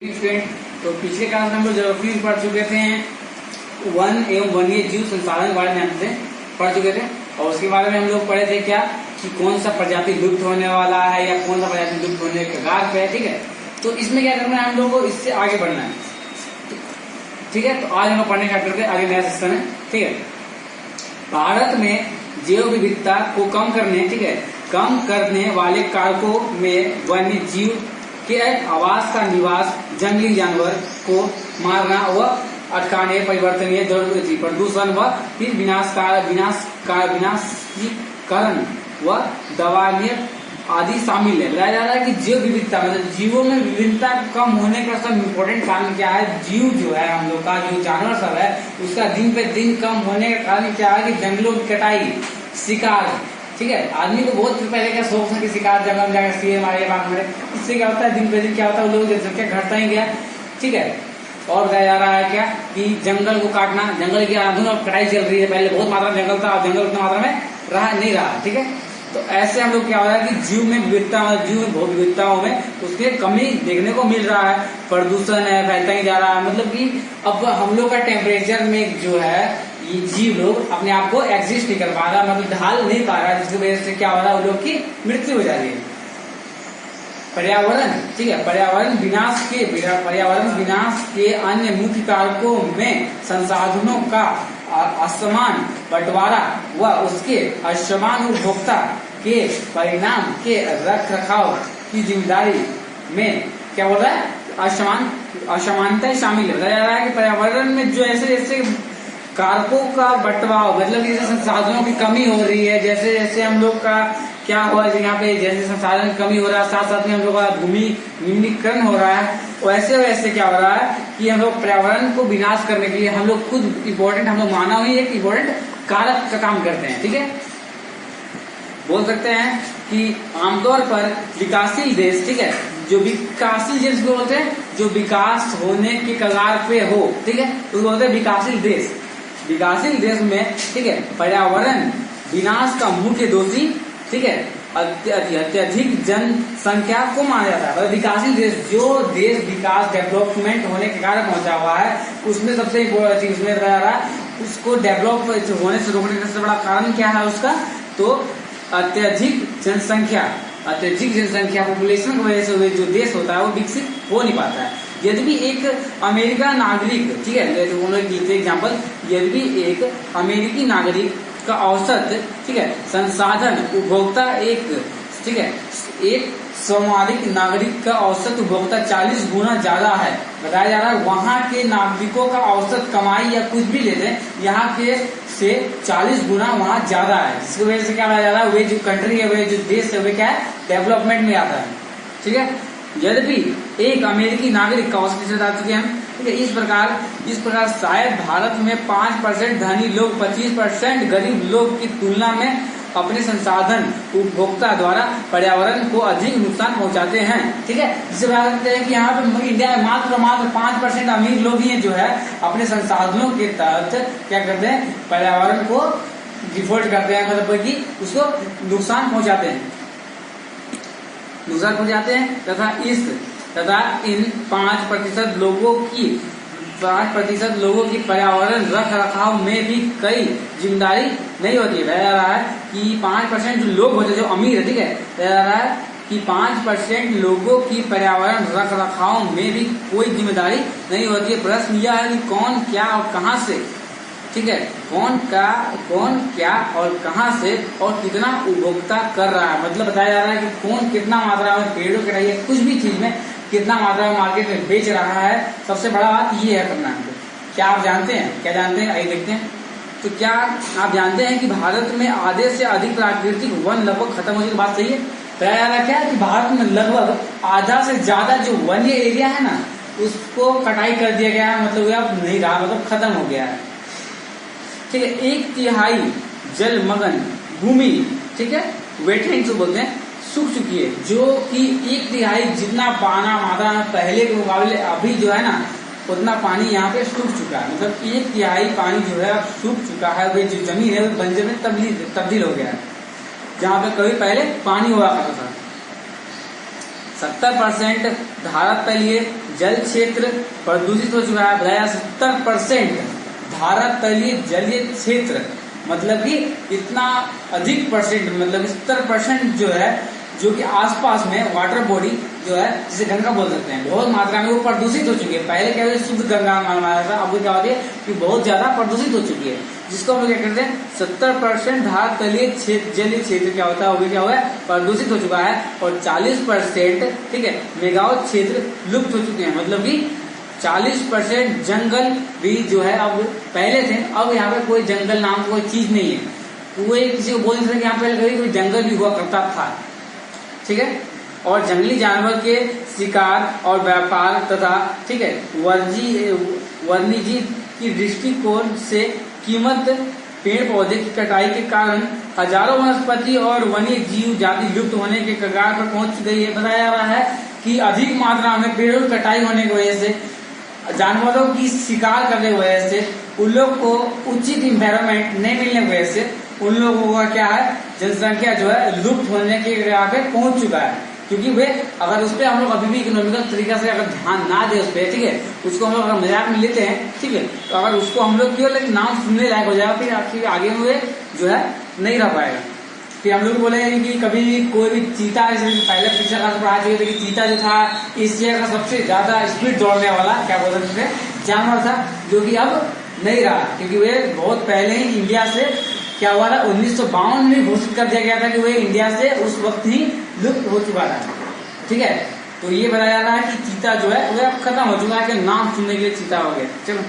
Student, तो पिछले class में हम लोग ज्योग्राफी पढ़ चुके थे। वन एवं वन्य जीव संसाधन के बारे में हमसे पढ़ चुके थे और उसके बारे में हम लोग पढ़े थे क्या कि कौन सा प्रजाति लुप्त होने वाला है या कौन सा प्रजाति लुप्त होने के कगार पे है। ठीक है, तो इसमें क्या करना है, हम लोग को इससे आगे बढ़ना है। ठीक है, तो आज हम लोग पढ़ने का करके आगे नया सिस्टम है। ठीक है, भारत में जैव विविधता को कम करने, ठीक है, कम करने वाले कारकों में वन्य जीव के आवास का निवास, जंगली जानवर को मारना व अटकाने, परिवर्तनीय जलवायु प्रदूषण व फिर विनाशीकरण व दवानियत आदि शामिल है। बताया जा रहा है कि जैव विविधता मतलब जीवों में विभिन्नता कम होने का सब इम्पोर्टेंट कारण क्या है, जीव जो है हम लोग का जो जानवर सब है उसका दिन पे दिन कम होने का कारण क्या है कि जंगलों की कटाई, शिकार। ठीक है, आदमी को बहुत पहले क्या शौक था कि शिकार जंगल में जाकर शेर मारे, बाघ मारे। इससे क्या होता है, दिन पे दिन क्या होता है, लोगों की जनसंख्या घटता ही गया। ठीक है, और बताया जा रहा है क्या कि जंगल को काटना, जंगल की आधुनिक कटाई चल रही है। पहले बहुत मात्रा में जंगल था, अब जंगल उतना मात्रा में नहीं रहा। ठीक है, तो ऐसे हम लोग क्या हो रहा है कि जीव में विविधता, जीव में बहुत विविधताओं में उसकी कमी देखने को मिल रहा है। प्रदूषण है, फैलता ही जा रहा है। मतलब कि अब हम लोग का टेम्परेचर में जो है ये जीव लोग अपने आप को एग्जिस्ट नहीं कर पा रहा, मतलब ढाल नहीं पा रहा, जिसकी वजह से क्या हो रहा है, उन लोग की मृत्यु हो जा रही है। पर्यावरण, ठीक है, पर्यावरण विनाश के अन्य मुख्य कारकों में संसाधनों का असमान बंटवारा व उसके असमान उपभोक्ता के परिणाम के रख रखाव की जिम्मेदारी में क्या बोल रहा है, असमानता शामिल है। बताया जा रहा है कि पर्यावरण में जो ऐसे ऐसे कारकों का बंटवाव, मतलब जैसे संसाधनों की कमी हो रही है, जैसे जैसे हम लोग का क्या हुआ यहाँ पे, जैसे संसाधन की कमी हो रहा है, साथ साथ में हम लोग का भूमि निम्नीकरण हो रहा है, वैसे वैसे क्या हो रहा है कि हम लोग पर्यावरण को विनाश करने के लिए हम लोग खुद इम्पोर्टेंट, हम लोग मानव ही एक इम्पोर्टेंट कारक का काम करते हैं। ठीक है, बोल सकते हैं कि आमतौर पर विकासशील देश, ठीक है, जो विकासशील देश को बोलते हैं, जो विकास होने के कगार पे हो, ठीक है, तो बोलते हैं विकासशील देश। विकासशील देश में, ठीक है, पर्यावरण विनाश का मुख्य दोषी, ठीक है, अत्यधिक जनसंख्या को माना जाता है। विकासशील देश, जो देश विकास डेवलपमेंट होने के कारण पहुंचा हुआ है, उसमें सबसे इम्पोर्टेंट चीज उसमें बताया जा रहा है, उसको डेवलप होने से रोकने का सबसे बड़ा कारण क्या है उसका, तो अत्यधिक जनसंख्या पॉपुलेशन की वजह से जो देश होता है वो विकसित हो नहीं पाता है। यदि एक अमेरिका नागरिक, ठीक है, एग्जाम्पल, यदि एक अमेरिकी नागरिक का औसत, ठीक है, संसाधन उपभोक्ता एक, ठीक है, एक सामाजिक नागरिक का औसत उपभोक्ता 40 गुना ज्यादा है। बताया जा रहा है वहां के नागरिकों का औसत कमाई या कुछ भी लेते हैं, यहाँ के से 40 गुना वहां ज्यादा है, जिसकी वजह से क्या बताया जा रहा है, वे जो कंट्री है, वे जो देश है, वे क्या है, डेवलपमेंट में आता है। ठीक है, यदि एक अमेरिकी नागरिक का औसत बता चुके हैं। ठीक है, इस प्रकार शायद भारत में 5% धनी लोग 25% गरीब लोग की तुलना में अपने संसाधन उपभोक्ता द्वारा पर्यावरण को अधिक नुकसान पहुंचाते हैं। ठीक है, जिसे बता सकते हैं कि यहाँ पे इंडिया में मात्र 5% अमीर लोग ही जो है अपने संसाधनों के तहत क्या करते हैं, पर्यावरण को डिफॉल्ट करते हैं, मतलब कि उसको नुकसान पहुंचाते हैं तथा इन 5% लोगों की पर्यावरण रख रखाव में भी कई जिम्मेदारी नहीं होती है। बताया जा रहा है कि 5% जो लोग होते हैं, जो अमीर है, ठीक है, बताया जा रहा है कि 5% लोगों की पर्यावरण रख रखाव में भी कोई जिम्मेदारी नहीं होती है। प्रश्न यह है कि कौन क्या और कहां से, ठीक है, कौन क्या और कहां से और कितना उपभोक्ता कर रहा है। मतलब बताया जा रहा है कि कौन कितना मात्रा में पेड़ों के रही है, कुछ भी चीज में कितना मात्रा में मार्केट में बेच रहा है। सबसे बड़ा बात ये है करना है। क्या आप जानते हैं, क्या जानते हैं, आइए देखते हैं। तो क्या आप जानते हैं कि भारत में आधे से अधिक प्राकृतिक वन लगभग खत्म होने की बात सही है। बताया जा रहा है क्या कि भारत में लगभग आधा से ज्यादा जो वन्य एरिया है ना, उसको कटाई कर दिया गया है, मतलब अब नहीं रहा, मतलब खत्म हो गया है। ठीक है, 1/3 जलमग्न भूमि, ठीक है, वेटलैंड जो बोलते हैं, सूख चुकी है, जो कि 1/3 जितना पाना मात्रा में पहले के मुकाबले अभी जो है ना, उतना पानी यहाँ पे सूख चुका है। मतलब 1/3 पानी जो है अब सूख चुका है, वे जो जमीन है वो बंजर में तब्दील हो गया है, जहाँ पे कभी पहले पानी हुआ करता था। 70% भारत तलीय जल क्षेत्र प्रदूषित हो चुका है। बताया 70% भारत तलीय जलीय क्षेत्र, मतलब कि इतना अधिक परसेंट, मतलब 70% जो है, जो कि आसपास में वाटर बॉडी जो है, जिसे गंगा बोल सकते हैं, बहुत मात्रा में वो प्रदूषित हो चुकी है। पहले क्या होता है, शुद्ध गंगा माना था, अब क्या होती है कि बहुत ज्यादा प्रदूषित हो चुकी है, जिसको हम लोग क्या करते हैं 70% भारत तलीय जलीय क्षेत्र क्या होता है, वो भी क्या हुआ है, प्रदूषित हो चुका है। और 40%, ठीक है, मेगावाट क्षेत्र लुप्त हो चुके हैं, मतलब कि 40% जंगल भी जो है अब पहले थे, अब यहाँ पे कोई जंगल नाम कोई चीज नहीं है। कोई किसी को बोल नहीं सकते यहाँ पहले कभी कोई जंगल भी हुआ करता था, ठीक है। और जंगली जानवर के शिकार और व्यापार तथा, ठीक है, वन्यजीव की दृष्टिकोण से कीमत पेड़ पौधे की कटाई के कारण हजारों वनस्पति और वन्य जीव जाति लुप्त होने के कगार पर पहुंच गई है। बताया जा रहा है कि अधिक मात्रा में पेड़ों की कटाई होने की वजह से, जानवरों की शिकार करने की वजह से, उन लोग को उचित इन्वायरमेंट नहीं मिलने की वजह से उन लोगों का क्या है, जनसंख्या जो है लुप्त होने के कगार पे पहुंच चुका है। क्योंकि वे अगर उस पर हम लोग अभी भी इकोनॉमिकल तरीका से अगर ध्यान ना दे उस पर, ठीक है, उसको हम लोग अगर मजाक में लेते हैं, ठीक है, तो अगर उसको हम लोग केवल एक नाम सुनने लायक हो जाएगा, फिर आगे में जो है नहीं रह पाएगा। फिर हम लोग बोले कि कभी कोई भी चीता, पहले पिक्चर क्लास पढ़ा चुके थे कि चीता जो था एशिया का सबसे ज्यादा स्पीड दौड़ने वाला क्या बोल सकते थे जानवर था, जो कि अब नहीं रहा, क्योंकि वे बहुत पहले ही इंडिया से क्या हुआ था, 1952 में घोषित कर दिया गया था कि वे इंडिया से उस वक्त ही लुप्त हो चुका था, ठीक है। तो ये बताया जा रहा है कि चीता जो है वह अब खत्म हो चुका है, कि नाम सुनने के लिए चीता हो गया। चलो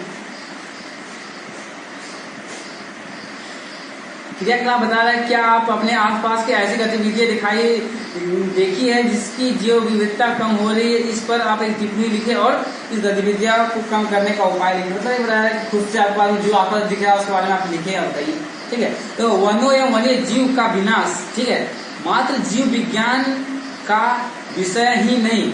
क्रियाकलाप बता रहा है, क्या आप अपने आसपास के ऐसी गतिविधियां देखी है जिसकी जैव विविधता कम हो रही है, इस पर आप एक टिप्पणी लिखे और इस गतिविधियां को कम करने का उपाय लिखे। मतलब ये बताया है कि खुद से आपको जो आपको दिख रहा है उसके बारे में आप लिखे और बताइए, ठीक है। तो वनों एवं वन्य जीव का विनाश, ठीक है, मात्र जीव विज्ञान का विषय ही नहीं,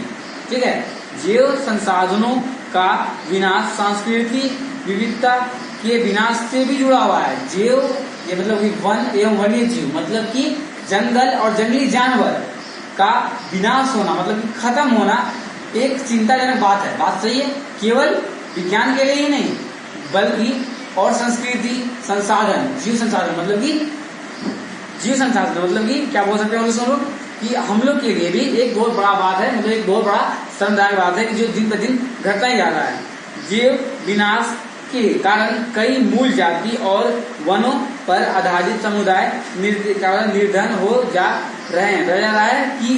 ठीक है, जैव संसाधनों का विनाश सांस्कृतिक विविधता के विनाश से भी जुड़ा हुआ है। जैव ये मतलब कि वन एवं वन्य जीव, मतलब कि जंगल और जंगली जानवर का विनाश होना, मतलब कि खत्म होना एक चिंताजनक बात है। बात सही है, केवल विज्ञान के लिए ही नहीं बल्कि और संस्कृति संसाधन, जीव संसाधन, मतलब कि जीव संसाधन मतलब कि क्या बोल सकते हैं हम लोग कि हम लोग के लिए भी एक बहुत बड़ा बात है, मतलब एक बहुत बड़ा शर्मदायक बात है कि जो दिन ब दिन घटता ही जा रहा है। जीव विनाश के कारण कई मूल जाति और वनों पर आधारित समुदाय निर्धन हो जा रहे हैं। बताया जा रहा है कि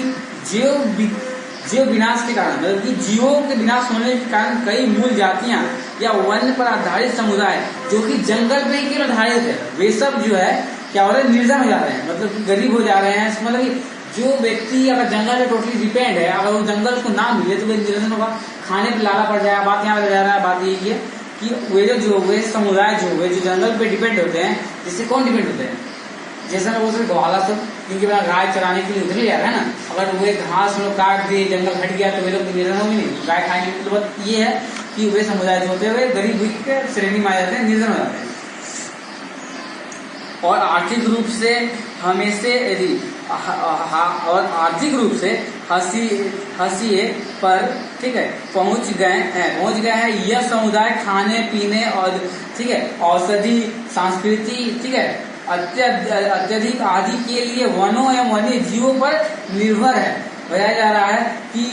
जीव विनाश के कारण, मतलब कि जीवों के विनाश होने के कारण कई मूल जातियां या वन पर आधारित समुदाय जो कि जंगल पे ही आधारित है, वे सब जो है क्या हो रहे हैं, निर्धन हो जा रहे हैं, मतलब कि गरीब हो जा रहे हैं। मतलब कि जो व्यक्ति अगर जंगल पे टोटली डिपेंड है, अगर वो जंगल को ना मिले तो वे निर्धन होगा, खाने पर लाला पड़ जाएगा। बात यहाँ पे जा रहा है, बात यही है कि वे समुदाय जो जंगल पे डिपेंड होते हैं, जिससे कौन डिपेंड होते हैं, जैसे मैं बोल सकते गौवाला सब, क्योंकि मेरा गाय चराने के लिए उधर ही जा रहा है ना, अगर वे घास लोग काट दिए, जंगल हट गया तो वे लोग निर्धन होंगे नहीं, गाय खाएंगे। मतलब ये है कि वे समुदाय जो होते हैं वे गरीब के श्रेणी में आ जाते हैं, निर्धन हो जाते हैं। और आर्थिक रूप से हंसिए पर, ठीक है, पहुंच गए हैं यह समुदाय खाने पीने और, ठीक है, औषधि संस्कृति, ठीक है, अत्यधिक आदि के लिए वनों एवं वन्य जीवों पर निर्भर है। बताया जा रहा है कि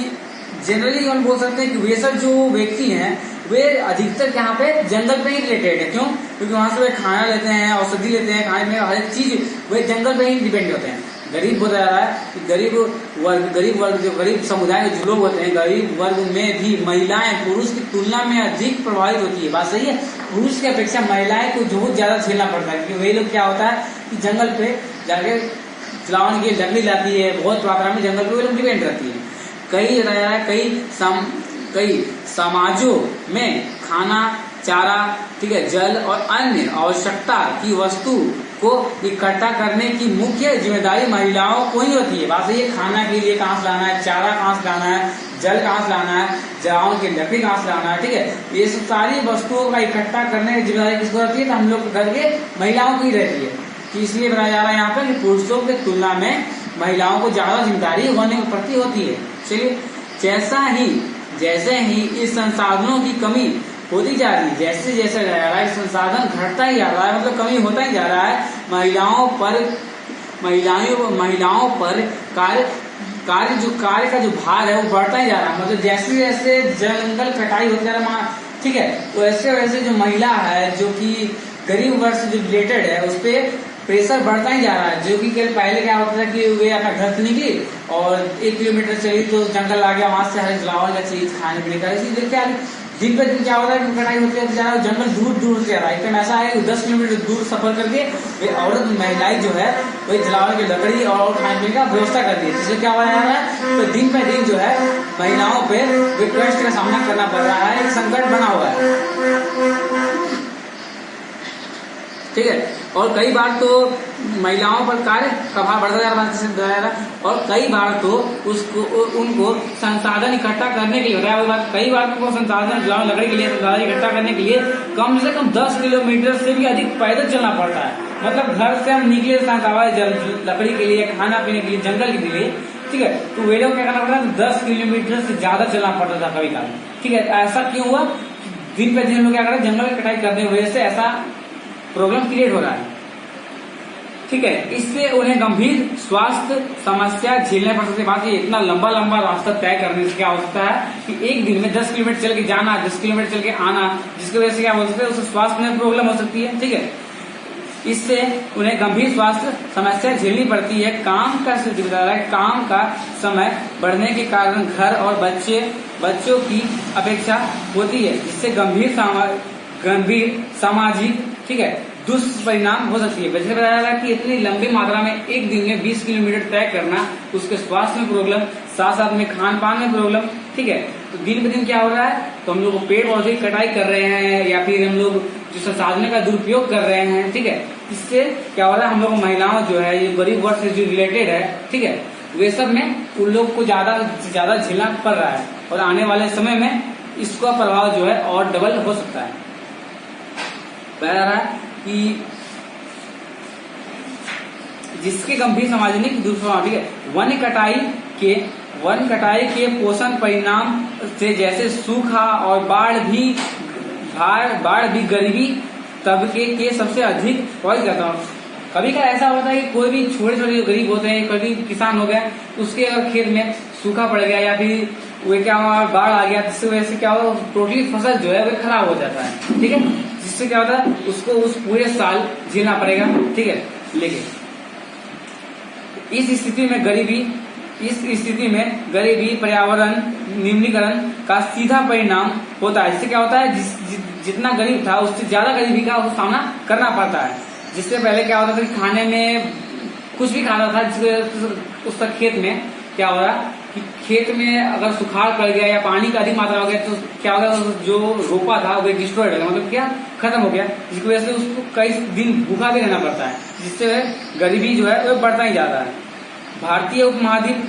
जनरली हम बोल सकते हैं कि वे सब जो व्यक्ति हैं वे अधिकतर यहाँ पे जंगल पे ही रिलेटेड है। क्यों? क्योंकि वहां से वे खाना लेते हैं, औषधि लेते हैं, खाने में हर एक चीज वे जंगल पे ही डिपेंड होते हैं। गरीब बताया जा रहा है कि गरीब वर्ग जो गरीब समुदाय के जो लोग होते हैं, गरीब वर्ग में भी महिलाएं पुरुष की तुलना में अधिक प्रभावित होती है। बात सही है, पुरुष की अपेक्षा महिलाएं को बहुत ज्यादा झेलना पड़ता है, क्योंकि वही लोग क्या होता है कि जंगल पे जाके चलावन की लकड़ी लाती है, बहुत मात्रा में जंगल पे वे लोग डिपेंड रहती है। कई समाजों में खाना, चारा, ठीक है, जल और अन्य आवश्यकता की वस्तु को इकट्ठा करने की मुख्य जिम्मेदारी महिलाओं को ही होती है। बात सही है, खाना के लिए कहाँ से लाना है, चारा कहाँ से लाना है, जल कहाँ से लाना है, जलावन की लकड़ी कहाँ से लाना है, ठीक है, ये सब सारी वस्तुओं का इकट्ठा करने की जिम्मेदारी किसको रहती है, तो हम लोग घर के महिलाओं की रहती है। कि इसलिए बताया जा रहा है यहाँ पर कि पुरुषों की तुलना में महिलाओं को ज्यादा जिम्मेदारी वन के प्रति होती है। चलिए, जैसे ही इस संसाधनों की कमी होती जा रही है, जैसे जैसे जा रहा है संसाधन घटता ही जा रहा है, मतलब कमी होता ही जा रहा है, महिलाओं पर कार्य का जो भार है वो बढ़ता ही जा रहा है। मतलब जैसे जैसे जंगल कटाई होती जा रहा है, ठीक है, तो वैसे वैसे जो महिला है जो कि गरीब वर्ग से जो रिलेटेड है उस पर प्रेशर बढ़ता ही जा रहा है। जो कि पहले क्या होता था कि वे अपना घर से निकली और 1 किलोमीटर चली तो जंगल आ गया, वहां से हर जलावन का चीज खाने पीने का, इसी क्या दिन पे दिन क्या होता है कि कटाई होती है जा रहा है, जंगल दूर दूर से आ रहा है। एकदम ऐसा है कि 10 किलोमीटर दूर सफर करके वे औरत महिलाएं जो है वही जलावन की लकड़ी और खाने पीने का व्यवस्था कर दी है, जिससे क्या हो रहा है, तो दिन पे दिन जो है महिलाओं पे वे कष्ट का सामना करना पड़ रहा है, एक संकट बना हुआ है, ठीक है। और कई बार तो महिलाओं पर कार्य का भार बढ़ता जा रहा है, और कई बार तो उनको संसाधन इकट्ठा करने के लिए होता है, कई बार उनको संसाधन लकड़ी के लिए संसाधन इकट्ठा करने के लिए कम से कम 10 किलोमीटर से भी अधिक पैदल चलना पड़ता है। मतलब घर से हम निकले लकड़ी के लिए, खाना पीने के लिए, जंगल के लिए, ठीक है, तो वे लोग क्या करना पड़ता है, 10 किलोमीटर से ज्यादा चलना पड़ता था कभी कभी, ठीक है। ऐसा क्यों हुआ, दिन पे दिन हम लोग क्या करें, जंगल की कटाई करने की वजह से ऐसा प्रॉब्लम क्रिएट हो रहा है, ठीक है। इससे उन्हें गंभीर स्वास्थ्य समस्या झेलने पड़ सकती है। बात ये इतना लंबा रास्ता तय करने से क्या हो सकता है कि एक दिन में 10 किलोमीटर चल के जाना, 10 किलोमीटर चल के आना, जिसकी वजह से क्या हो सकता है, उससे स्वास्थ्य में प्रॉब्लम हो सकती है, ठीक है। इससे उन्हें गंभीर स्वास्थ्य समस्या झेलनी पड़ती है। काम का स्थिति बता रहा है, काम का समय बढ़ने के कारण घर और बच्चों की अपेक्षा होती है, जिससे गंभीर सामाजिक, ठीक है, दुष्परिणाम हो सकती है। वैसे बताया था कि इतनी लंबी मात्रा में एक दिन में 20 किलोमीटर तय करना, उसके स्वास्थ्य में प्रॉब्लम, साथ साथ में खान पान में प्रॉब्लम, ठीक है। तो दिन पे दिन क्या हो रहा है, तो हम लोग पेड़ पौधे की कटाई कर रहे हैं या फिर हम लोग जो संसाधनों का दुरुपयोग कर रहे हैं, ठीक है। इससे क्या हो रहा है, हम लोग महिलाओं जो है, ये गरीब वर्ग से जो रिलेटेड है, ठीक है, वे सब में उन लोग को ज्यादा झेलना पड़ रहा है, और आने वाले समय में इसका प्रभाव जो है और डबल हो सकता है। बता रहा है कि जिसके गंभीर सामाजिक दुष्प्रभाव, ठीक है, वन कटाई के पोषण परिणाम से जैसे सूखा और बाढ़ भी गरीबी तबके के सबसे अधिक प्रभावित करता हूँ। कभी का ऐसा होता है कि कोई भी छोटे छोटे गरीब होते हैं, कभी किसान हो गया, उसके अगर खेत में सूखा पड़ गया या फिर वो क्या हुआ, बाढ़ आ गया, जिसकी वजह से क्या होगा, टोटली फसल जो है वो खराब हो जाता है, ठीक है। जिससे क्या होता है, उसको उस पूरे साल झेलना पड़ेगा, ठीक है। लेकिन इस स्थिति में गरीबी पर्यावरण निम्नीकरण का सीधा परिणाम होता है। इससे क्या होता है, जितना गरीब था उससे ज्यादा गरीबी का सामना करना पड़ता है। जिससे पहले क्या होता था कि खाने में कुछ भी खाता था, उसका खेत में क्या हो रहा कि खेत में अगर सुखाड़ पड़ गया या पानी का अधिक मात्रा हो गया तो क्या होगा, जो रोपा था वो डिस्ट्रॉयड हो गया, मतलब क्या खत्म हो गया, जिसकी वजह से उसको कई दिन भूखा भी रहना पड़ता है, जिससे गरीबी जो है वो बढ़ता ही जाता है। भारतीय उपमहाद्वीप,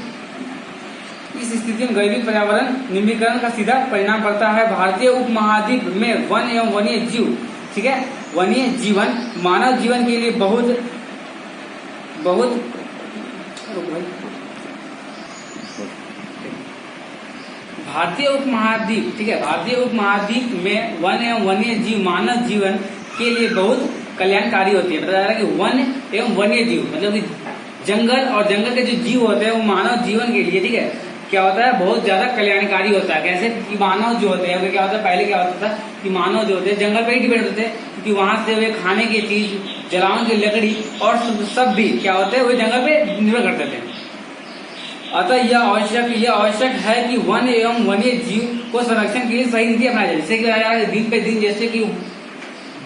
इस स्थिति में गरीबी पर्यावरण निम्नीकरण का सीधा परिणाम पड़ता है। भारतीय उपमहाद्वीप में वन एवं वन्य जीव, ठीक है, वन्य जीवन मानव जीवन के लिए बहुत भारतीय उपमहाद्वीप, ठीक है, भारतीय उपमहाद्वीप में वन एवं वन्य जीव मानव जीवन के लिए बहुत कल्याणकारी होती है। बताया कि वन एवं वन्य जीव मतलब कि जंगल और जंगल के जो जीव होते हैं वो मानव जीवन के लिए, ठीक है, क्या होता है, बहुत ज्यादा कल्याणकारी होता है। कैसे कि मानव जो होते हैं, क्या होता है, पहले क्या होता था कि मानव जो होते हैं जंगल पर ही डिपेंड होते हैं, क्योंकि वहां से वे खाने की चीज, जलावन की लकड़ी और सब भी क्या होते हैं, वे जंगल पे निर्भर करते थे। अतः यह आवश्यक है कि वन एवं वन्य जीव को संरक्षण के लिए सही नीति अपनाई जाए। जैसे कि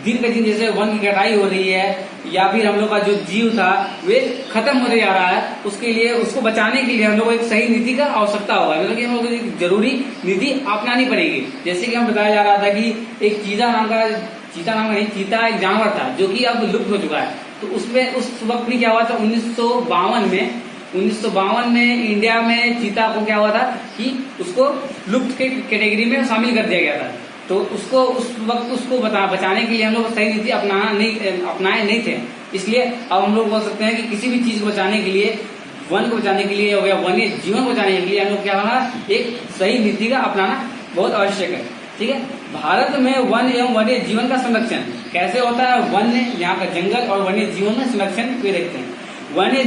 दिन पे दिन जैसे वन की कटाई हो रही है या फिर हम लोग का जो जीव था वे खत्म होते जा रहा है, उसके लिए उसको बचाने के लिए हम लोग को एक सही नीति का आवश्यकता होगा, मतलब कि हम लोग को जरूरी नीति अपनानी पड़ेगी। जैसे कि हम बताया जा रहा था कि एक चीता एक जानवर था जो कि अब लुप्त हो चुका है। तो उसमें उस वक्त भी क्या हुआ था, 1952 में इंडिया में चीता को क्या हुआ था कि उसको लुप्त के कैटेगरी में शामिल कर दिया गया था। तो उसको उस वक्त उसको बचाने के लिए हम लोग सही नीति अपनाए नहीं थे। इसलिए अब हम लोग बोल सकते हैं कि किसी भी चीज को बचाने के लिए वन को बचाने के लिए हो गया, वन्य जीवन को बचाने के लिए हम लोग क्या होना, एक सही नीति का अपनाना बहुत आवश्यक है। ठीक है, भारत में वन एवं वन्य जीवन का संरक्षण कैसे होता है, वन्य यहाँ का जंगल और वन्य जीवन में संरक्षण भी देखते हैं। वन्य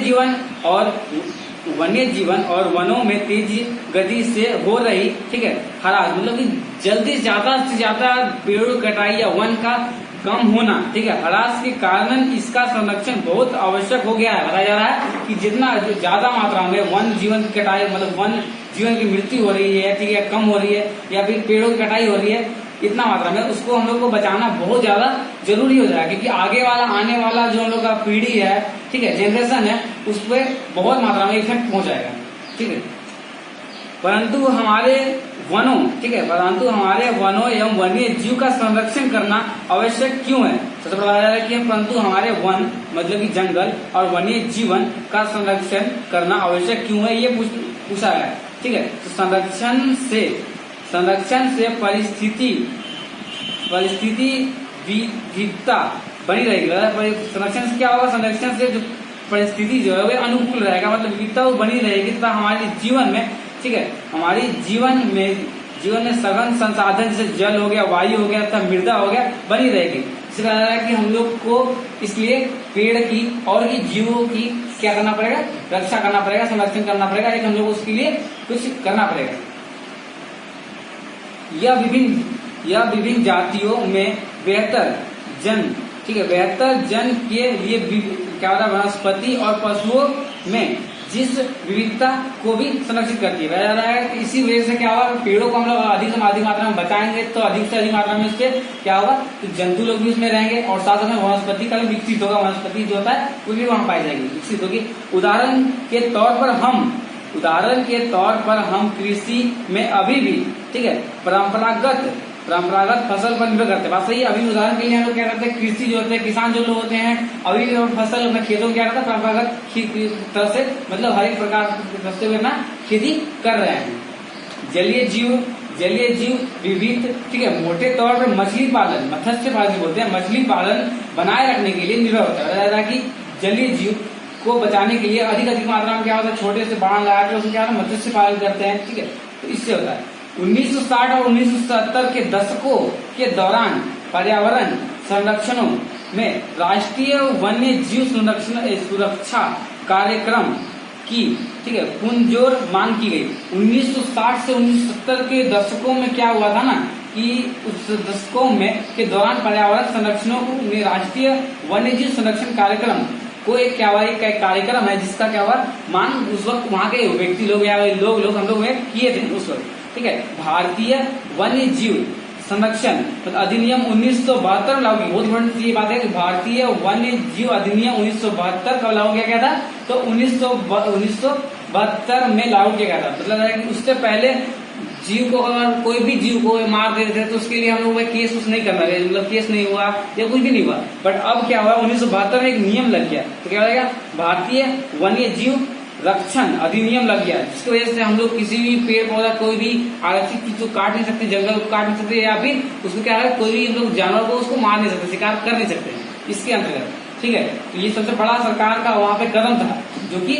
जीवन और वनों में तेजी गति से हो रही, ठीक है, ह्रास, मतलब कि जल्दी ज्यादा से ज्यादा पेड़ कटाई या वन का कम होना, ठीक है, ह्रास के कारण इसका संरक्षण बहुत आवश्यक हो गया है। बताया जा रहा है कि जितना ज्यादा मात्रा में वन जीवन की कटाई, मतलब वन जीवन की मृत्यु हो रही है, ठीक है, कम हो रही है, या फिर पेड़ों की कटाई हो रही है इतना मात्रा में, उसको हम लोग को बचाना बहुत ज्यादा जरूरी हो जाएगा, क्योंकि आने वाला जो हम लोग का पीढ़ी है, ठीक है, जनरेशन है, उस पर बहुत मात्रा में इफेक्ट पहुंचाएगा। ठीक है, परंतु हमारे वनों एवं वन्य जीव का संरक्षण करना आवश्यक क्यों है। सबसे पहले बताया जा रहा है कि परंतु हमारे वन मतलब कि जंगल और वन्य जीवन का संरक्षण करना आवश्यक क्यों है, ये पूछा गया। ठीक है, तो संरक्षण से परिस्थिति विविधता बनी रहेगी। संरक्षण से क्या होगा, संरक्षण से जो परिस्थिति जो है वो अनुकूल रहेगा, मतलब विविधता बनी रहेगी तथा हमारे जीवन में, ठीक है, हमारी जीवन में सघन संसाधन जैसे जल हो गया, वायु हो गया तथा मृदा हो गया बनी रहेगी। इससे कहा जा रहा है कि हम लोग को इसलिए पेड़ की और भी जीवों की क्या करना पड़ेगा, रक्षा करना पड़ेगा, संरक्षण करना पड़ेगा, लेकिन हम लोग उसके लिए कुछ करना पड़ेगा। यह विभिन्न जातियों में बेहतर जन के लिए क्या होता है, वनस्पति और पशुओं में जिस विविधता को भी संरक्षित करती है। बताया जा रहा है कि इसी वजह से क्या होगा, पेड़ों को हम लोग अधिक से अधिक मात्रा में बचाएंगे तो अधिक से अधिक मात्रा में उससे क्या होगा, तो जंतु लोग भी उसमें रहेंगे और साथ साथ में वनस्पति का भी विकसित होगा, वनस्पति जो होता है वो भी वहां पाई जाएगी, विकसित होगी। उदाहरण के तौर पर हम कृषि में अभी भी, ठीक है, परंपरागत फसल पर निर्भर करते हैं। बात सही है। अभी उदाहरण के लिए हम लोग क्या करते हैं, कृषि जो होते हैं, किसान जो लोग होते हैं, अभी भी फसल अपने खेतों में क्या करते हैं, परंपरागत तरह से, मतलब हर एक प्रकार से अपना खेती कर रहे हैं। जलीय जीव विविध, ठीक है, मोटे तौर पर मछली पालन, मत्स्य पालन बोलते हैं, मछली पालन बनाए रखने के लिए निर्भर होता है। कि जलीय जीव को बचाने के लिए अधिक मात्रा में क्या होता है, छोटे से बाण लगा के उसमें क्या होता है, मत्स्य पालन करते हैं। ठीक है, तो इससे होता है 1960 और 1970 के दशकों के दौरान पर्यावरण संरक्षणों में राष्ट्रीय वन्य जीव सुरक्षा कार्यक्रम की, ठीक है, पुनर्जोर मांग की गई। 1960 से 1970 के दशकों में क्या हुआ था ना, कि उस दशकों में के दौरान पर्यावरण संरक्षणों में राष्ट्रीय वन्य जीव संरक्षण कार्यक्रम को एक क्या हुआ, एक कार्यक्रम है जिसका क्या हुआ मांग उस वक्त वहां के व्यक्ति लोग या लोग हम लोग किए थे उस वक्त। ठीक है, भारतीय वन्य जीव संरक्षण अधिनियम 1972 लागू की। बहुत बड़ी ये बात है कि भारतीय वन्य जीव अधिनियम 1972 कब लागू किया गया था, तो 1972 में लागू किया गया था। मतलब है कि उससे पहले जीव को, अगर कोई भी जीव को मार देते थे तो उसके लिए हम लोग केस नहीं करना, मतलब केस नहीं हुआ या कुछ भी नहीं हुआ। बट अब क्या हुआ, 1972 में एक नियम लग गया, तो क्या हो जाएगा, भारतीय वन्य जीव रक्षण अधिनियम लग गया, जिसकी वजह से हम लोग किसी भी पेड़ पौधा, कोई भी आरक्षित चीज को काट नहीं सकते, जंगल को काट नहीं सकते, या फिर उसको क्या है, कोई भी हम लोग जानवर को उसको मार नहीं सकते, शिकार कर नहीं सकते इसके अंतर्गत। ठीक है, तो ये सबसे बड़ा सरकार का वहां पे कदम था, जो कि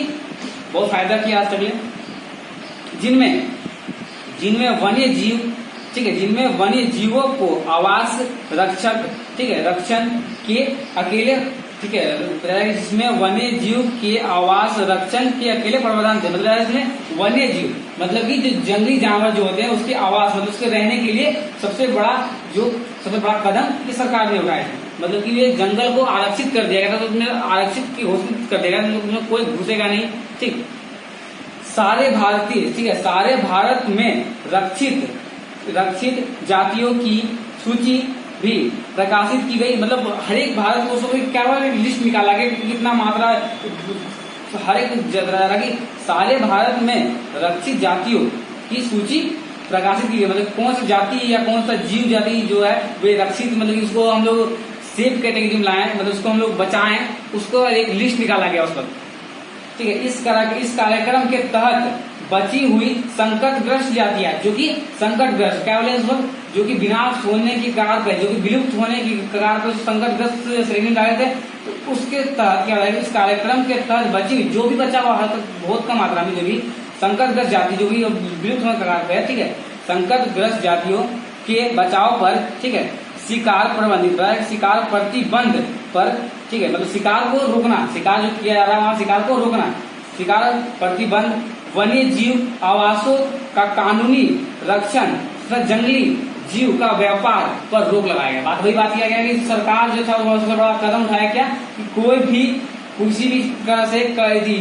बहुत फायदा किया आज तक, जिनमें वन्य जीव, ठीक है, जिनमें वन्य जीवों को आवास रक्षक, ठीक है, रक्षण के अकेले, ठीक है, जिसमें वन्य जीव के आवास रक्षण के अकेले प्रावधान थे। मतलब इसमें वन्य जीव मतलब कि जो जंगली जानवर जो होते हैं उसके आवास, मतलब उसके रहने के लिए सबसे बड़ा कदम ये सरकार ने उठाया है। मतलब कि ये जंगल को आरक्षित कर दिया गया था, तो उसमें आरक्षित की घोषित कर दिया गया, उसमें कोई घुसेगा नहीं। ठीक, सारे भारत में रक्षित जातियों की सूची भी प्रकाशित की गई। मतलब हर एक भारत को क्या हुआ, लिस्ट निकाला गया कितना मात्रा, हर एक जगह की सारे भारत में रक्षित जातियों की सूची प्रकाशित की गई। मतलब कौन सी जाति या कौन सा जीव जाति जो है वे रक्षित, मतलब इसको हम लोग सेफ कैटेगरी में लाए, मतलब उसको हम लोग बचाएं, उसको एक लिस्ट निकाला गया उस पर। ठीक है, इस कार्यक्रम के तहत बची हुई संकटग्रस्त जातियां, जो कि संकटग्रस्त क्या बोले, जो कि विनाश होने की कगार पर, जो कि विलुप्त होने की कगार पर संकटग्रस्त श्रेणी में आए थे, उसके तहत क्या है, इस कार्यक्रम के तहत बची जो भी बचा हुआ है, बहुत कम मात्रा में जो भी संकटग्रस्त जाति जो भी विलुप्त होने कगार पे है, ठीक है, संकटग्रस्त जातियों के बचाव पर, ठीक है, शिकार प्रबंधित, शिकार प्रतिबंध पर, ठीक है, मतलब शिकार को रोकना, शिकार जो किया जा रहा है वहां शिकार को रोकना, शिकार प्रतिबंध, वन्य जीव आवासों का कानूनी रक्षण तथा जंगली जीव का व्यापार पर रोक लगाया गया। वही बात किया गया कि सरकार जो था वो सबसे बड़ा कदम उठाया क्या कि कोई भी किसी भी तरह से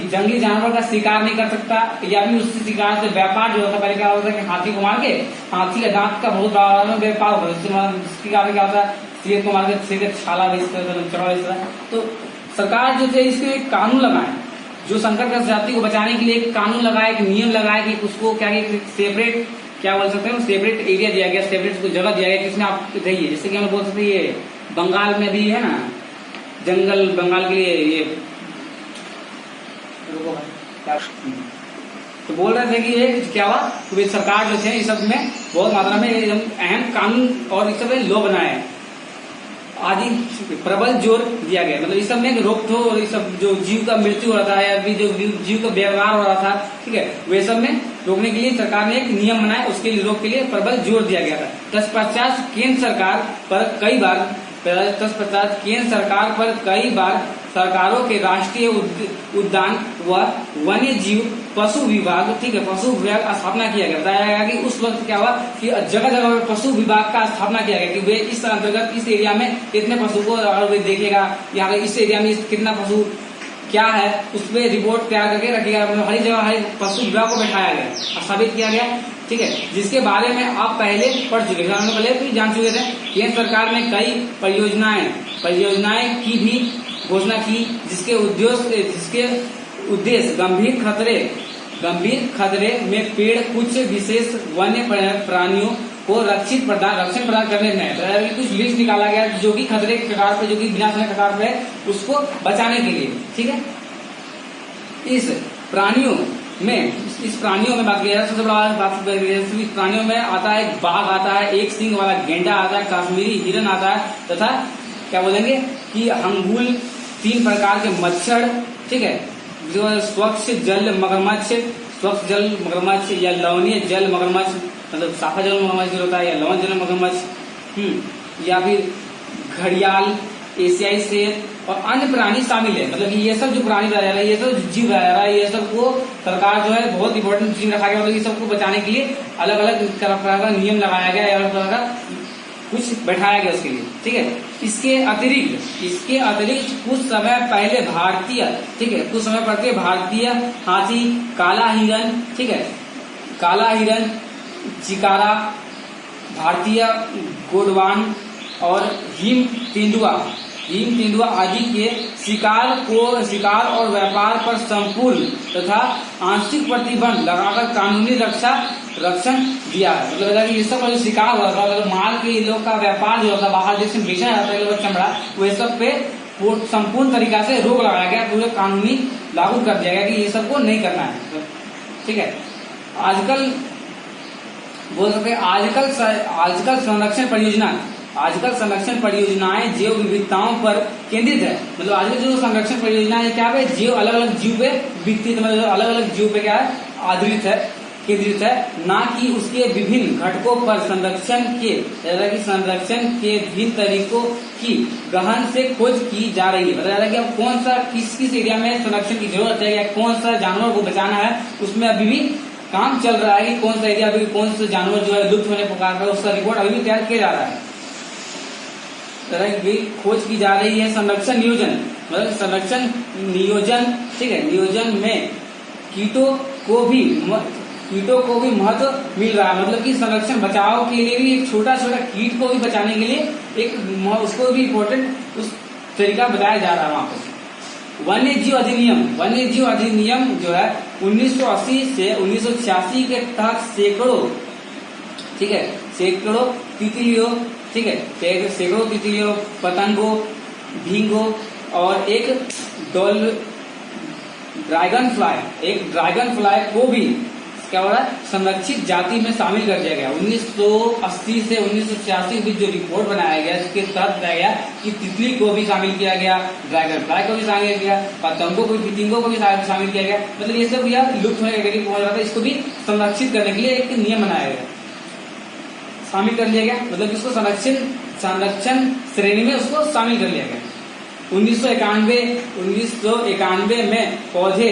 जंगली जानवर का शिकार नहीं कर सकता, या भी उससे शिकार से व्यापार जो होता, पहले क्या होता है कि हाथी को मार के हाथी का दांत का बहुत बड़ा व्यापार होता है, शिकार क्या होता है शेर को मार के शेर का छाला बेचता है, चढ़ा बेचता है। तो सरकार जो थे इसके एक कानून लगाए, जो संकटग्रस्त जाति को बचाने के लिए एक कानून लगाया, एक नियम लगाया कि उसको क्या सेपरेट क्या बोल सकते हैं, सेपरेट एरिया दिया गया, सेपरेट उसको जगह दिया गया जिसमें आप रहिए। जैसे कि हम बोल सकते हैं ये बंगाल में भी है ना जंगल, बंगाल के लिए ये तो बोल रहे थे कि ये क्या हुआ तो सरकार जो थे इस सब में बहुत मात्रा में अहम कानून और इस सब में लॉ बनाए आदि प्रबल जोर दिया गया। मतलब इस सब में रोकथो और इस सब जो जीव का मृत्यु हो रहा था या जो जीव का व्यवहार हो रहा था, ठीक है, वे सब में रोकने के लिए सरकार ने एक नियम बनाया, उसके लिए रोक के लिए प्रबल जोर दिया गया था। तत्पश्चात केंद्र सरकार पर कई बार केंद्र सरकार पर कई बार सरकारों के राष्ट्रीय उद्यान व वन्य जीव पशु विभाग, ठीक है, पशु विभाग का स्थापना किया गया। बताया गया कि उस वक्त क्या हुआ कि जगह जगह पर पशु विभाग का स्थापना किया गया कि वे इस अंतर्गत इस एरिया में इतने पशु को वे देखेगा, यहाँ इस एरिया में कितना पशु क्या है उस पर रिपोर्ट तैयार करके रखिएगा। हर जगह हर पशु विभाग को बैठाया गया, स्थापित किया गया, ठीक है, जिसके बारे में आप पहले पढ़ चुके थे, हम पहले भी जान चुके थे। केंद्र सरकार ने कई परियोजनाएं की भी घोषणा की जिसके उद्देश्य गंभीर खतरे में पेड़ कुछ विशेष वन्य प्राणियों को रक्षण प्रदान करने में कुछ लिस्ट निकाला गया जो कि खतरे के कगार पे, जो कि विनाश होने के कगार पे है, उसको बचाने के लिए, ठीक है। इस प्राणियों में बात की जाए, सबसे बड़ा बात इस प्राणियों में आता है बाघ आता है, एक सींग वाला गेंडा आता है, कश्मीरी हिरन आता है, तथा क्या बोलेंगे कि हंगुल, 3 प्रकार के मच्छर, ठीक है, जो स्वच्छ जल मगरमच्छ या लवणीय जल मगरमच्छ, मतलब साफा जल मगरमच्छ जो होता है, या लवण जल मगरमच्छ, या फिर घड़ियाल, एशियाई शेर और अन्य प्राणी शामिल है। मतलब ये सब जो प्राणी रह रहा है, ये सब जीव रह रहा है, ये सब को सरकार जो है बहुत इंपॉर्टेंट चीज रखा गया, मतलब ये सबको बचाने के लिए अलग अलग तरह का नियम लगाया गया, अलग तरह का कुछ बैठाया गया उसके लिए, ठीक है। इसके अतिरिक्त कुछ समय पहले भारतीय हाथी, काला हिरन, ठीक है, काला हिरन, चिकारा, भारतीय गोडवान और हिम तेंदुआ आदि के शिकार और व्यापार पर संपूर्ण तथा आंशिक प्रतिबंध लगाकर कानूनी रक्षण दिया है। मतलब ये सब जो शिकार हुआ था, माल के लोग का व्यापार जो होता बाहर देश में बेचा जाता है चमड़ा, वो सब पे संपूर्ण तरीका से रोक लगाया गया, पूरे कानूनी लागू कर दिया गया कि ये सबको नहीं करना है, ठीक है। आजकल बोल सकते हैं आजकल संरक्षण परियोजनाएं जैव विविधताओं पर केंद्रित है। मतलब आजकल जो संरक्षण परियोजना है क्या है, जीव अलग अलग जीव पे विकसित, मतलब अलग अलग जीव पे क्या है केंद्रित है, ना कि उसके विभिन्न घटकों पर संरक्षण के विभिन्न तरीकों की गहन से खोज की जा रही है। बताया कि अब कौन सा किस एरिया में संरक्षण की जरूरत है या कौन सा जानवर को बचाना है, उसमें अभी भी काम चल रहा है कि कौन सा एरिया, अभी कौन सा जानवर जो है लुप्त होने पुकार रहा है, उसका रिपोर्ट अभी भी तैयार किया जा रहा है, तरह की खोज की जा रही है। संरक्षण नियोजन, मतलब संरक्षण नियोजन, ठीक है, नियोजन में कीटों को भी महत्व मिल रहा है। मतलब कि संरक्षण बचाव के लिए भी एक छोटा कीट को भी बचाने के लिए एक उसको भी इम्पोर्टेंट उस तरीका बताया जा रहा है वहां पर। वन्य जीव अधिनियम जो है 1980 से 1986 के तहत सैकड़ों तितलियों, ठीक है, सैकड़ों तितलियों, पतंगों, भींगों और एक ड्रैगन फ्लाई को भी क्या हो रहा है, संरक्षित जाति में शामिल कर दिया गया। 1980 से 1986 के बीच जो रिपोर्ट बनाया गया इसके तहत बताया गया कि तितली को भी शामिल किया गया, ड्रैगन फ्लाई को भी शामिल किया गया, पतंगों को, पतंगों को भी शामिल किया गया। मतलब ये सब यह लुप्त होने के करीब पहुंच रहा था, इसको भी संरक्षित करने के लिए एक नियम बनाया गया, शामिल कर लिया गया। मतलब इसको संरक्षण श्रेणी में उसको शामिल कर लिया गया। 1991 में पौधे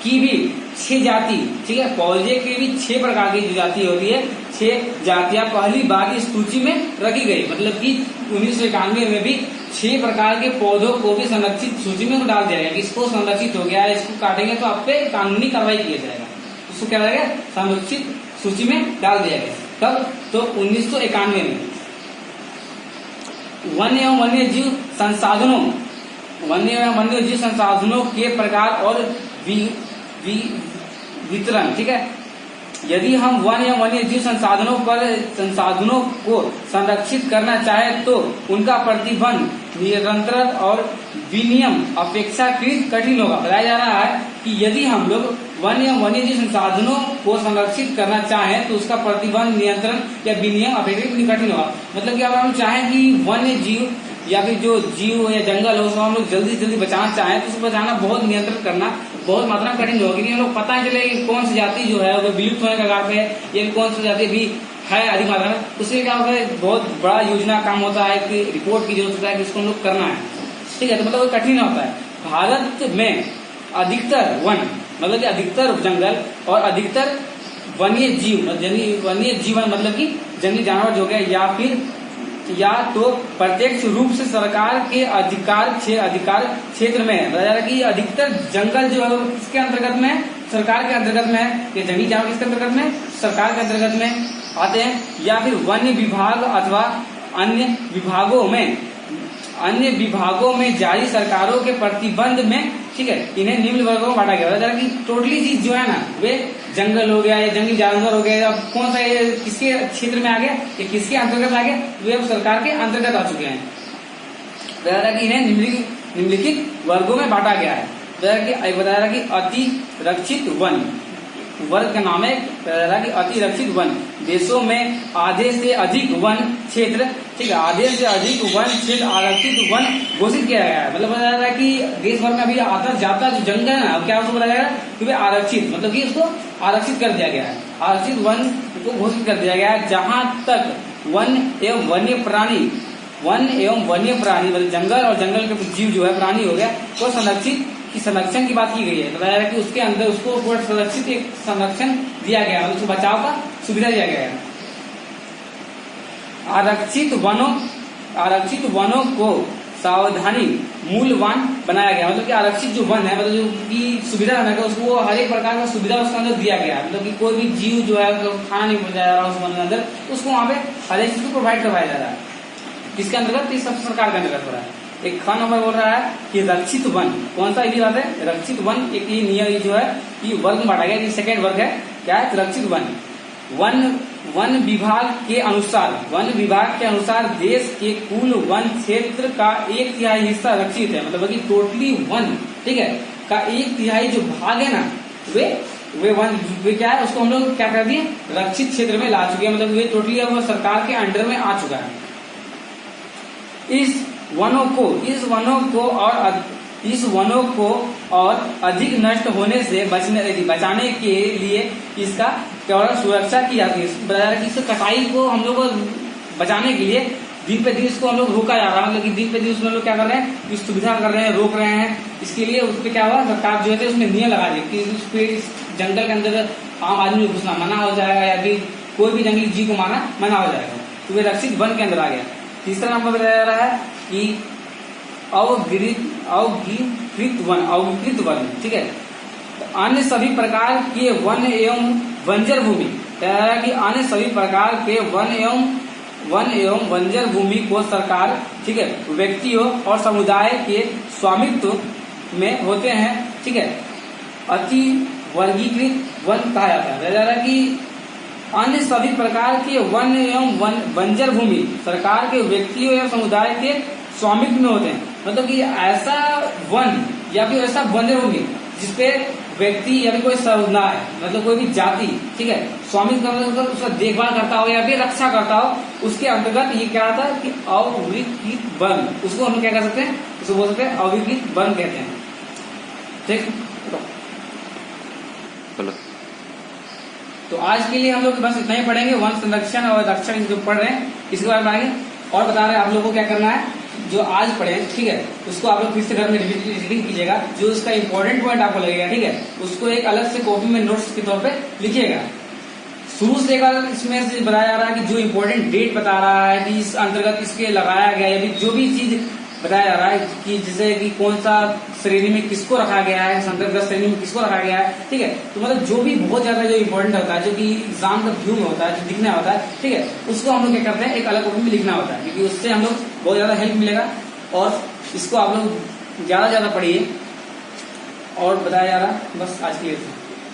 की भी 6 जाति, ठीक है, पौधे की भी 6 प्रकार की जो जाति होती है, 6 जातियां पहली बार इस सूची में रखी गई। मतलब कि 1991 में भी 6 प्रकार के पौधों को भी संरक्षित सूची में डाल दिया गया। इसको संरक्षित हो गया है, इसको काटेंगे तो आप पे कानूनी कार्रवाई किया जाएगा, उसको क्या जाएगा, संरक्षित सूची में डाल दिया गया। तब तो 1991 में वन्य एवं वन्यजीव संसाधनों के प्रकार और वितरण, ठीक है। यदि हम वन एवं वन्यजीव संसाधनों को संरक्षित करना चाहे तो उनका प्रतिबंध, नियंत्रण और विनियम अपेक्षाकृत कठिन होगा। बताया जा रहा है कि यदि हम लोग वन एवं वन्यजीव संसाधनों को संरक्षित करना चाहें तो उसका प्रतिबंध, नियंत्रण या विनियम अपेक्षाकृत कठिन होगा। मतलब कि अगर हम चाहें कि वन्य जीव या फिर जो जीव या जंगल हो उसको हम लोग जल्दी से जल्दी बचाना चाहें तो उसको बचाना बहुत, नियंत्रण करना बहुत मात्रा में कठिन होगा, क्योंकि हम लोग पता नहीं चले कि कौन सी जाति जो है वो विलुप्त होने के कगार पे है या कौन सी जाति भी है अधिक मात्रा में। उसके क्या होता है, बहुत बड़ा योजना काम होता है कि रिपोर्ट की जरूरत होता है कि इसको हम लोग करना है, ठीक है। तो मतलब वो कठिन होता है। भारत में अधिकतर वन, मतलब कि अधिकतर जंगल और अधिकतर वन्य जीवन मतलब कि जंगली जानवर जो गए या तो प्रत्यक्ष रूप से सरकार के अधिकार क्षेत्र में है। बताया जा रहा है कि अधिकतर जंगल जो है किसके अंतर्गत में है, सरकार के अंतर्गत में है। ये जंगली जानवर किसके अंतर्गत में, सरकार के अंतर्गत में आते हैं। या फिर वन्य विभाग अथवा अन्य विभागों में जारी सरकारों के प्रतिबंध में, ठीक है, इन्हें निम्न वर्गों में बांटा गया। बताया जा रहा है कि टोटली चीज जो है ना, वे जंगल हो गया या जंगली जानवर हो गया, अब कौन सा ये किसके क्षेत्र में आ गया, ये किसके अंतर्गत आ गया, वे अब सरकार के अंतर्गत आ चुके हैं। बताया कि इन्हें निम्नलिखित वर्गों में बांटा गया है। बताया रहा कि अतिरक्षित वन वर्ग का नाम है, कि अतिरक्षित वन देशों में आधे से अधिक वन क्षेत्र, ठीक है, आधे से अधिक वन क्षेत्र आरक्षित वन घोषित किया गया है। मतलब बताया जाता है कि देश भर में अभी आता जाता जो जंगल है ना, क्या उसको बताया गया कि वे आरक्षित, मतलब कि उसको आरक्षित कर दिया गया है, आरक्षित वन को घोषित कर दिया गया है। जहां तक वन एवं वन्य प्राणी मतलब जंगल और जंगल के जीव जो है, प्राणी हो गया, वो संरक्षण की बात की गई है। बताया कि उसके अंदर उसको सुरक्षित एक संरक्षण दिया गया है, उसको बचाव का सुविधा दिया गया है। आरक्षित वनों को सावधानी मूल्यवान बनाया गया। मतलब कि आरक्षित जो वन है, मतलब जो की सुविधा है उसको हर एक प्रकार का सुविधा उसके अंदर दिया गया है। मतलब कि कोई भी जीव जो है खाना नहीं पहुंचाया जा रहा उस वन के अंदर, उसको वहाँ पे हर एक चीज को प्रोवाइड करवाया जा रहा है। किसके अंतर्गत, इस सरकार के अंतर्गत हो रहा है। एक ख नंबर बोल रहा है कि रक्षित वन, कौन सा ये बात है, रक्षित वन एक ये नियम जो है ये वर्ग में बांटा गया। ये सेकेंड वर्ग है, क्या है, रक्षित वन। वन विभाग के अनुसार देश के कुल वन क्षेत्र का 1/3 हिस्सा रक्षित है। मतलब कि टोटली वन, ठीक है, का 1/3 जो भाग है ना, वे वन वे क्या है, उसको हम लोग क्या कर दिए, रक्षित क्षेत्र में ला चुके हैं। मतलब वे टोटली अब सरकार के अंडर में आ चुका है। इस वनों को और अधिक नष्ट होने से बचाने के लिए इसका केवल सुरक्षा की जाती है। बताया कि इस कटाई को हम लोग बचाने के लिए दिन पे दिन इसको हम लोग रोका जा रहा है। मतलब कि दिन पे दिन उसमें लोग क्या कर रहे हैं, इस सुविधा कर रहे हैं, रोक रहे हैं। इसके लिए उस पर क्या हुआ, सरकार जो है उसमें नियम लगा दी कि उस पे जंगल के अंदर आम आदमी को घुसना मना हो जाएगा या फिर कोई भी जंगली जीव को मारना मना हो जाएगा। तो वे रक्षित वन के अंदर आ गया। तीसरा नंबर बताया जा रहा है कि अवगिकृत वन, ठीक है, अन्य सभी प्रकार के वन एवं बंजर भूमि। कि अन्य सभी प्रकार के वन एवं बंजर भूमि को सरकार, ठीक है, व्यक्तियों और समुदाय के स्वामित्व में होते हैं, ठीक है, अति वर्गीकृत वन कहा जाता है। बताया जा रहा है कि अन्य सभी प्रकार के वन एवं बंजर भूमि सरकार के व्यक्तियों या समुदाय के स्वामित्व में होते हैं। मतलब कि ऐसा वन या फिर ऐसा बंजर भूमि जिसपे व्यक्ति या फिर कोई समुदाय मतलब कोई भी जाति, ठीक है, स्वामित्व का मतलब उसका देखभाल करता हो या फिर रक्षा करता हो, उसके अंतर्गत ये क्या आता है कि अविकृत वन, उसको हम लोग क्या कह सकते हैं, उसको बोल सकते हैं अविकृत वन कहते हैं। ठीक, तो आज के लिए हम लोग बस इतना ही पढ़ेंगे, वन संरक्षण और रक्षण जो पढ़ रहे हैं इसके बारे में आएंगे और बता रहे हैं आप लोगों को क्या करना है, जो आज पढ़े, ठीक है, उसको आप लोग फिर से घर में रीडिंग कीजिएगा, जो उसका इंपॉर्टेंट पॉइंट आपको लगेगा, ठीक है, उसको एक अलग से कॉपी में नोट्स के तौर पे लिखिएगा। शुरू से एक बार इसमें से बताया जा रहा है कि जो इंपॉर्टेंट डेट बता रहा है कि इस अंतर्गत इसके लगाया गया है, जो भी चीज बताया जा रहा है कि जैसे कि कौन सा श्रेणी में किसको रखा गया है, संदर्भ श्रेणी में किसको रखा गया है, ठीक है, तो मतलब जो भी बहुत ज्यादा जो इंपॉर्टेंट होता है, जो कि एग्जाम का व्यू में होता है, जो दिखना होता है, ठीक है, उसको हम लोग क्या करते हैं एक अलग कॉपी में लिखना होता है, क्योंकि उससे हम लोग बहुत ज्यादा हेल्प मिलेगा। और इसको आप लोग ज्यादा पढ़िए और बताया जा रहा है बस आज के लिए।